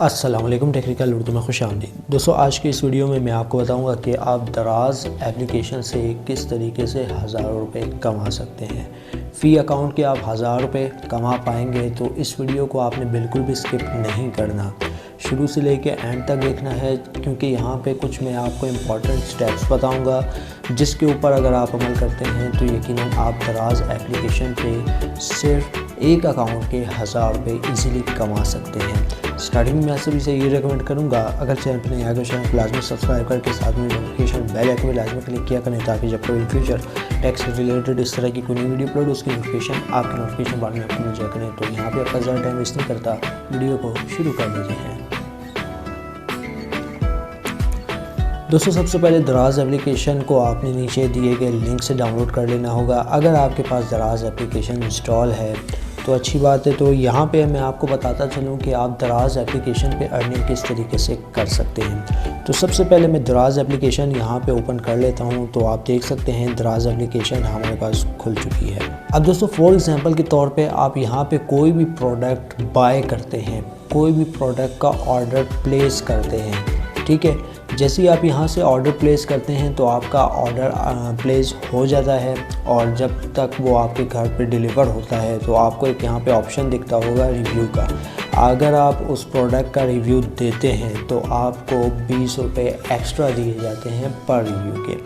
السلام علیکم، ٹیکنیکل اردو میں خوش آمدید دوستو۔ آج کی اس ویڈیو میں میں آپ کو بتاؤں گا کہ آپ دراز ایپلیکیشن سے کس طریقے سے 1000 روپے کما سکتے ہیں۔ فی اکاؤنٹ کے آپ 1000 روپے کما پائیں گے، تو اس ویڈیو کو آپ نے بالکل بھی سکپ نہیں کرنا، شروع سے لے کے اینڈ تک دیکھنا ہے، کیونکہ یہاں پہ کچھ میں آپ کو امپورٹنٹ سٹیپس بتاؤں گا جس کے اوپر اگر آپ عمل کرتے ہیں تو یقیناً آپ دراز ایپلیکیشن پہ صرف ایک اکاؤنٹ کے 1000 روپے ایزیلی کما سکتے ہیں۔ سٹارٹنگ میں سبھی سے یہ ریکمنڈ کروں گا، اگر چینل پہ نہیں آگے چینل کو لازمی سبسکرائب کر کے ساتھ میں نوٹیفیکیشن بیل آئکن میں لازمی کلک کیا کریں، تاکہ جب کوئی ان فیوچر ٹیکس سے ریلیٹڈ اس طرح کی کوئی نئی ویڈیو اپلوڈ اس کی نوٹیفیکیشن آپ کے نوٹیفیکیشن بار میں آپ کو مل جایا کریں۔ تو یہاں پہ آپ کا زیادہ ٹائم ویسٹ نہیں کرتا، ویڈیو کو شروع کر دیتے ہیں۔ دوستو، سب سے پہلے دراز ایپلیکیشن کو آپ نے نیچے دیے گئے لنک سے ڈاؤن لوڈ کر لینا ہوگا۔ اگر آپ کے پاس دراز ایپلیکیشن انسٹال ہے تو اچھی بات ہے۔ تو یہاں پہ میں آپ کو بتاتا چلوں کہ آپ دراز ایپلیکیشن پہ ارننگ کس طریقے سے کر سکتے ہیں۔ تو سب سے پہلے میں دراز ایپلیکیشن یہاں پہ اوپن کر لیتا ہوں، تو آپ دیکھ سکتے ہیں دراز ایپلیکیشن ہمارے پاس کھل چکی ہے۔ اب دوستو، فور ایگزامپل کے طور پہ آپ یہاں پہ کوئی بھی پروڈکٹ بائی کرتے ہیں، کوئی بھی پروڈکٹ کا آرڈر پلیس کرتے ہیں، ٹھیک ہے۔ جیسے ہی آپ یہاں سے آرڈر پلیس کرتے ہیں تو آپ کا آرڈر پلیس ہو جاتا ہے، اور جب تک وہ آپ کے گھر پہ ڈیلیور ہوتا ہے تو آپ کو ایک یہاں پہ آپشن دکھتا ہوگا ریویو کا۔ اگر آپ اس پروڈکٹ کا ریویو دیتے ہیں تو آپ کو 20 روپے ایکسٹرا دیے جاتے ہیں پر ریویو کے۔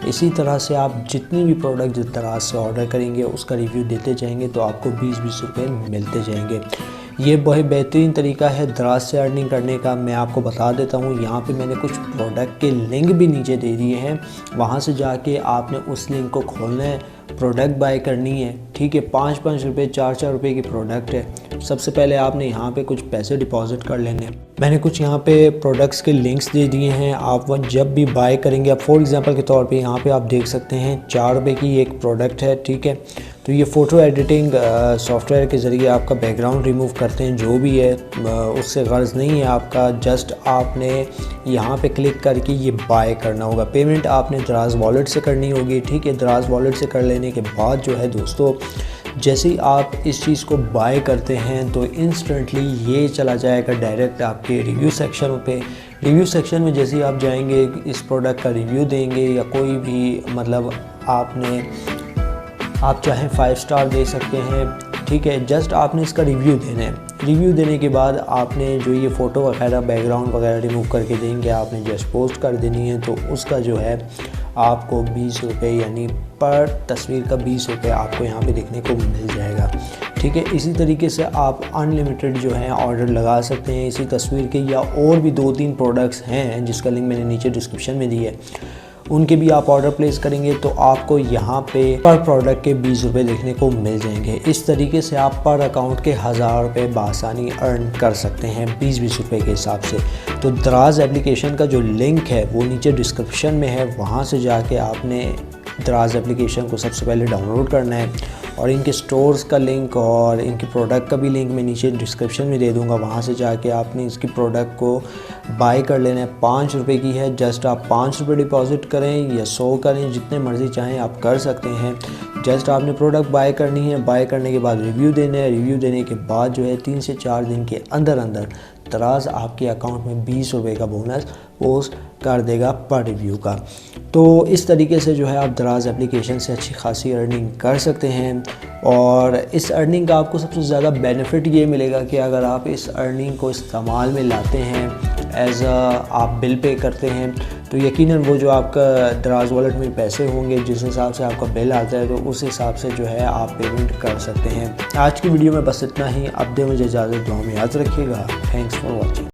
اسی طرح سے آپ جتنی بھی پروڈکٹ جس دراز سے آرڈر کریں گے اس کا ریویو دیتے جائیں گے تو آپ کو 20 روپے ملتے جائیں گے۔ یہ بہت بہترین طریقہ ہے دراز سے ارننگ کرنے کا۔ میں آپ کو بتا دیتا ہوں، یہاں پہ میں نے کچھ پروڈکٹ کے لنک بھی نیچے دے دیے ہیں، وہاں سے جا کے آپ نے اس لنک کو کھولنا ہے، پروڈکٹ بائی کرنی ہے، ٹھیک ہے۔ 5 روپے 4 روپے کی پروڈکٹ ہے۔ سب سے پہلے آپ نے یہاں پہ کچھ پیسے ڈپازٹ کر لینے ہیں۔ میں نے کچھ یہاں پہ پروڈکٹس کے لنکس دے دیے ہیں، آپ وہ جب بھی بائی کریں گے، اب فور ایگزامپل کے طور پہ یہاں پہ آپ دیکھ سکتے ہیں 4 روپے کی ایک پروڈکٹ ہے، ٹھیک ہے۔ تو یہ فوٹو ایڈیٹنگ سافٹ ویئر کے ذریعے آپ کا بیک گراؤنڈ ریموو کرتے ہیں، جو بھی ہے اس سے غرض نہیں ہے آپ کا، جسٹ آپ نے یہاں پہ کلک کر کے یہ بائی کرنا ہوگا۔ پیمنٹ آپ نے دراز والیٹ سے کرنی ہوگی، ٹھیک ہے۔ دراز والیٹ سے کر لینے کے بعد جو ہے دوستو، جیسے ہی آپ اس چیز کو بائی کرتے ہیں تو انسٹنٹلی یہ چلا جائے گا ڈائریکٹ آپ کے ریویو سیکشن پہ۔ ریویو سیکشن میں جیسے ہی آپ جائیں گے، اس پروڈکٹ کا ریویو دیں گے یا کوئی بھی آپ چاہیں 5 اسٹار دے سکتے ہیں، ٹھیک ہے۔ جسٹ آپ نے اس کا ریویو دینا ہے۔ ریویو دینے کے بعد آپ نے جو یہ فوٹو وغیرہ بیک گراؤنڈ وغیرہ ریموو کر کے دیں گے، آپ نے جسٹ پوسٹ کر دینی ہے، تو اس کا جو ہے آپ کو 20 روپے، یعنی پر تصویر کا 20 روپے آپ کو یہاں پہ دیکھنے کو مل جائے گا، ٹھیک ہے۔ اسی طریقے سے آپ انلیمیٹڈ جو ہیں آرڈر لگا سکتے ہیں اسی تصویر کے، یا اور بھی 2-3 پروڈکٹس ہیں جس کا لنک میں نے نیچے ڈسکرپشن میں دی ہے، ان کے بھی آپ آرڈر پلیس کریں گے تو آپ کو یہاں پہ پر پروڈکٹ کے 20 روپے دیکھنے کو مل جائیں گے۔ اس طریقے سے آپ پر اکاؤنٹ کے 1000 روپے بآسانی ارن کر سکتے ہیں 20 روپے کے حساب سے۔ تو دراز ایپلیکیشن کا جو لنک ہے وہ نیچے ڈسکرپشن میں ہے، وہاں سے جا کے آپ نے دراز ایپلیکیشن کو سب سے پہلے ڈاؤن لوڈ کرنا ہے، اور ان کے سٹورز کا لنک اور ان کی پروڈکٹ کا بھی لنک میں نیچے ڈسکرپشن میں دے دوں گا، وہاں سے جا کے آپ نے اس کی پروڈکٹ کو بائی کر لینا ہے۔ 5 روپے کی ہے، جسٹ آپ 5 روپے ڈپازٹ کریں یا 100 کریں، جتنے مرضی چاہیں آپ کر سکتے ہیں۔ جسٹ آپ نے پروڈکٹ بائی کرنی ہے، بائی کرنے کے بعد ریویو دینا ہے، ریویو دینے کے بعد جو ہے 3 سے 4 دن کے اندر دراز آپ کے اکاؤنٹ میں 20 روپے کا بونس پوسٹ کر دے گا پر ریویو کا۔ تو اس طریقے سے جو ہے آپ دراز ایپلیکیشن سے اچھی خاصی ارننگ کر سکتے ہیں، اور اس ارننگ کا آپ کو سب سے زیادہ بینیفٹ یہ ملے گا کہ اگر آپ اس ارننگ کو استعمال میں لاتے ہیں، آپ بل پے کرتے ہیں، تو یقیناً وہ جو آپ کا دراز والیٹ میں پیسے ہوں گے، جس حساب سے آپ کا بل آتا ہے تو اس حساب سے جو ہے آپ پیمنٹ کر سکتے ہیں۔ آج کی ویڈیو میں بس اتنا ہی، اب دے مجھے اجازت، دعا میں یاد رکھیے گا۔ Thanks for watching.